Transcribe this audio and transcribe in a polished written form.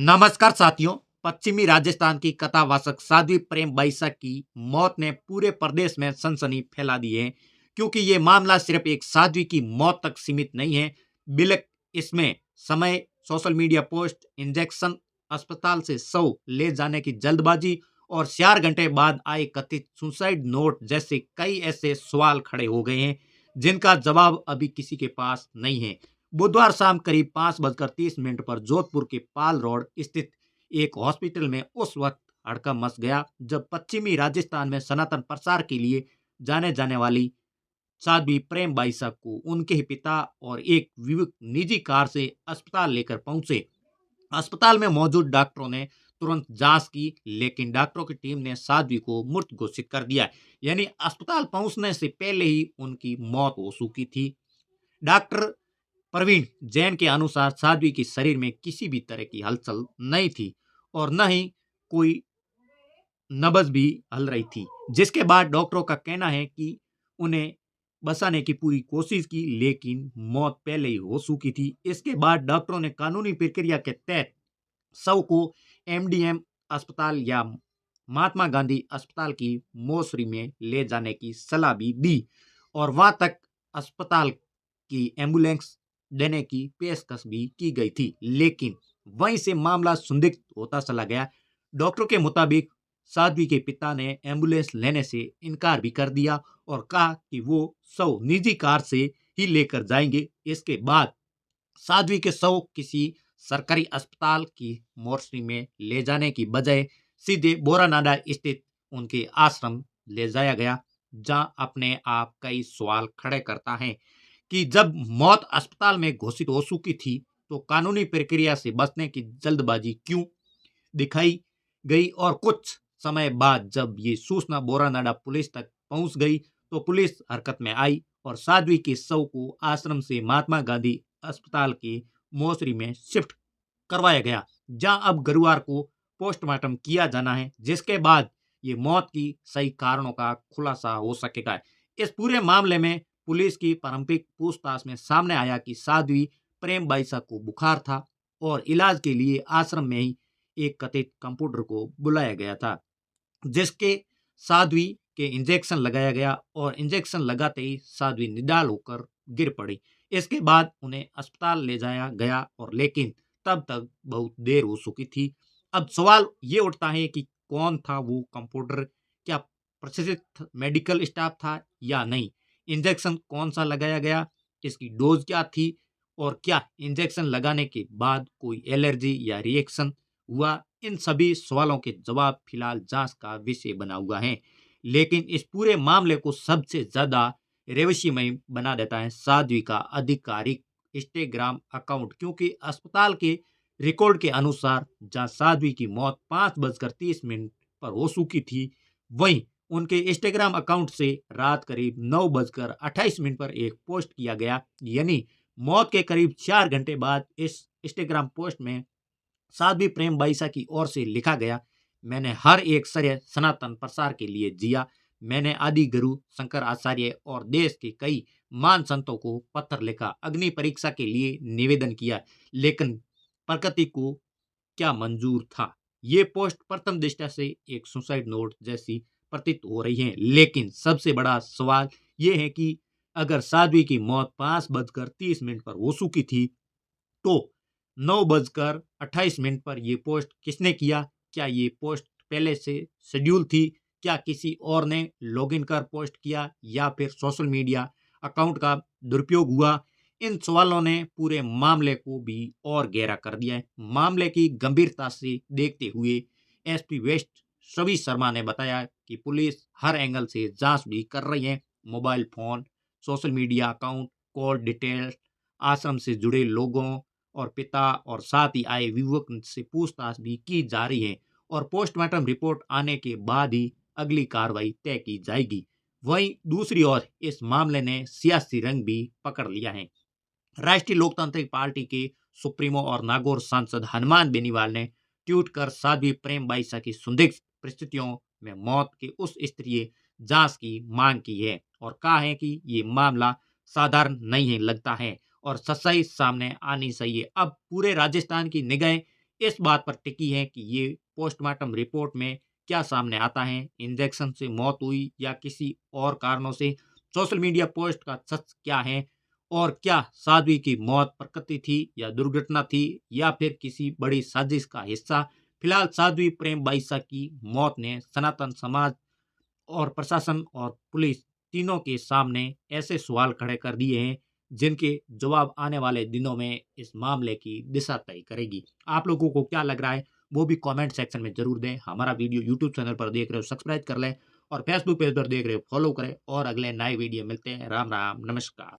नमस्कार साथियों। पश्चिमी राजस्थान की कथावाचक साध्वी प्रेम बाईसा की मौत ने पूरे प्रदेश में सनसनी फैला दी है, क्योंकि ये मामला सिर्फ एक साध्वी की मौत तक सीमित नहीं है, बल्कि इसमें समय, सोशल मीडिया पोस्ट, इंजेक्शन, अस्पताल से शव ले जाने की जल्दबाजी और 4 घंटे बाद आए कथित सुसाइड नोट जैसे कई ऐसे सवाल खड़े हो गए हैं जिनका जवाब अभी किसी के पास नहीं है। बुधवार शाम करीब 5:30 पर जोधपुर के पाल रोड स्थित एक हॉस्पिटल में उस वक्त हड़कंप मच गया जब पश्चिमी राजस्थान में सनातन प्रसार के लिए जाने जाने वाली साध्वी प्रेम बाईसा को उनके ही पिता और एक विवेक निजी कार से अस्पताल लेकर पहुंचे। अस्पताल में मौजूद डॉक्टरों ने तुरंत जांच की, लेकिन डॉक्टरों की टीम ने साध्वी को मृत घोषित कर दिया। यानी अस्पताल पहुंचने से पहले ही उनकी मौत हो चुकी थी। डॉक्टर प्रवीण जैन के अनुसार साध्वी के शरीर में किसी भी तरह की हलचल नहीं थी और न ही कोई नब्ज भी हल रही थी, जिसके बाद डॉक्टरों का कहना है कि उन्हें बचाने की पूरी कोशिश की, लेकिन मौत पहले ही हो चुकी थी। इसके बाद डॉक्टरों ने कानूनी प्रक्रिया के तहत शव को एमडीएम अस्पताल या महात्मा गांधी अस्पताल की मोर्चरी में ले जाने की सलाह भी दी और वहां तक अस्पताल की एम्बुलेंस देने की पेशकश भी की गई थी, लेकिन वहीं से मामला संदिग्ध होता चला गया। डॉक्टर के मुताबिक साध्वी के पिता ने एम्बुलेंस लेने से इनकार भी कर दिया और कहा कि वो शव निजी कार से ही लेकर जाएंगे। इसके बाद साध्वी के शव किसी सरकारी अस्पताल की मोर्चरी में ले जाने की बजाय सीधे बोरानाडा स्थित उनके आश्रम ले जाया गया, जहां अपने आप कई सवाल खड़े करता है कि जब मौत अस्पताल में घोषित हो चुकी थी तो कानूनी प्रक्रिया से बचने की जल्दबाजी क्यों दिखाई गई। और कुछ समय बाद जब ये सूचना बोरानाडा पुलिस तक पहुंच गई तो पुलिस हरकत में आई और साध्वी के शव को आश्रम से महात्मा गांधी अस्पताल की मोर्चरी में शिफ्ट करवाया गया, जहां अब गुरुवार को पोस्टमार्टम किया जाना है, जिसके बाद ये मौत की सही कारणों का खुलासा हो सकेगा। इस पूरे मामले में पुलिस की पारंपरिक पूछताछ में सामने आया कि साध्वी प्रेम बाईसा को बुखार था और इलाज के लिए आश्रम में ही एक कथित कंप्यूटर को बुलाया गया था, जिसके साध्वी के इंजेक्शन लगाया गया और इंजेक्शन लगाते ही साध्वी निडाल होकर गिर पड़ी। इसके बाद उन्हें अस्पताल ले जाया गया और लेकिन तब तक बहुत देर हो चुकी थी। अब सवाल ये उठता है कि कौन था वो कंप्यूटर? क्या प्रशिक्षित मेडिकल स्टाफ था या नहीं? इंजेक्शन कौन सा लगाया गया? इसकी डोज क्या थी? और क्या इंजेक्शन लगाने के बाद कोई एलर्जी या रिएक्शन हुआ? इन सभी सवालों के जवाब फिलहाल जांच का विषय बना हुआ है, लेकिन इस पूरे मामले को सबसे ज्यादा रहस्यमय बना देता है साध्वी का आधिकारिक इंस्टाग्राम अकाउंट, क्योंकि अस्पताल के रिकॉर्ड के अनुसार जहां साध्वी की मौत 5:30 पर हो चुकी थी, वहीं उनके इंस्टाग्राम अकाउंट से रात करीब 9:28 पर एक पोस्ट किया गया। यानी मौत के करीब 4 घंटे बाद इस इंस्टाग्राम पोस्ट में साध्वी प्रेम बाईसा की ओर से लिखा गया, मैंने हर एक श्रेय सनातन प्रसार के लिए जिया। मैंने आदि गुरु शंकर आचार्य और देश के कई महान संतों को पत्र लिखा, अग्नि परीक्षा के लिए निवेदन किया, लेकिन प्रकृति को क्या मंजूर था। ये पोस्ट प्रथम दृष्टया से एक सुसाइड नोट जैसी प्रतीत हो रही है, लेकिन सबसे बड़ा सवाल ये है कि अगर साध्वी की मौत 5:30 पर हो चुकी थी तो 9:28 पर यह पोस्ट किसने किया? क्या ये पोस्ट पहले से शेड्यूल थी? क्या किसी और ने लॉगिन कर पोस्ट किया या फिर सोशल मीडिया अकाउंट का दुरुपयोग हुआ? इन सवालों ने पूरे मामले को भी और गहरा कर दिया है। मामले की गंभीरता से देखते हुए एसपी वेस्ट रवि शर्मा ने बताया कि पुलिस हर एंगल से जांच भी कर रही है। Mobile phone, social media account, call detail, आश्रम से जुड़े लोगों और पिता और साथ ही आए युवक से पूछताछ भी की जा रही है और पोस्टमार्टम रिपोर्ट आने के बाद ही अगली कार्रवाई तय की जाएगी। वहीं दूसरी ओर इस मामले ने सियासी रंग भी पकड़ लिया है। राष्ट्रीय लोकतांत्रिक पार्टी के सुप्रीमो और नागौर सांसद हनुमान बेनीवाल ने ट्वीट कर साध्वी प्रेम बाईसा की संदिग्ध परिस्थितियों में मौत के उस स्तरीय जांच की मांग की है और कहा है कि ये मामला साधारण नहीं है लगता है और सच्चाई सामने आनी चाहिए। अब पूरे राजस्थान की निगाहें इस बात पर टिकी है कि ये पोस्टमार्टम रिपोर्ट में क्या सामने आता है, इंजेक्शन से मौत हुई या किसी और कारणों से। सोशल मीडिया पोस्ट का सच क्या है और क्या साध्वी की मौत प्रकृति थी या दुर्घटना थी या फिर किसी बड़ी साजिश का हिस्सा। फिलहाल साध्वी प्रेम बाईसा की मौत ने सनातन समाज और प्रशासन और पुलिस तीनों के सामने ऐसे सवाल खड़े कर दिए हैं जिनके जवाब आने वाले दिनों में इस मामले की दिशा तय करेगी। आप लोगों को क्या लग रहा है वो भी कमेंट सेक्शन में जरूर दें। हमारा वीडियो यूट्यूब चैनल पर देख रहे हो सब्सक्राइब कर लें और फेसबुक पेज पर देख रहे हो फॉलो करें और अगले नए वीडियो मिलते हैं। राम राम, नमस्कार।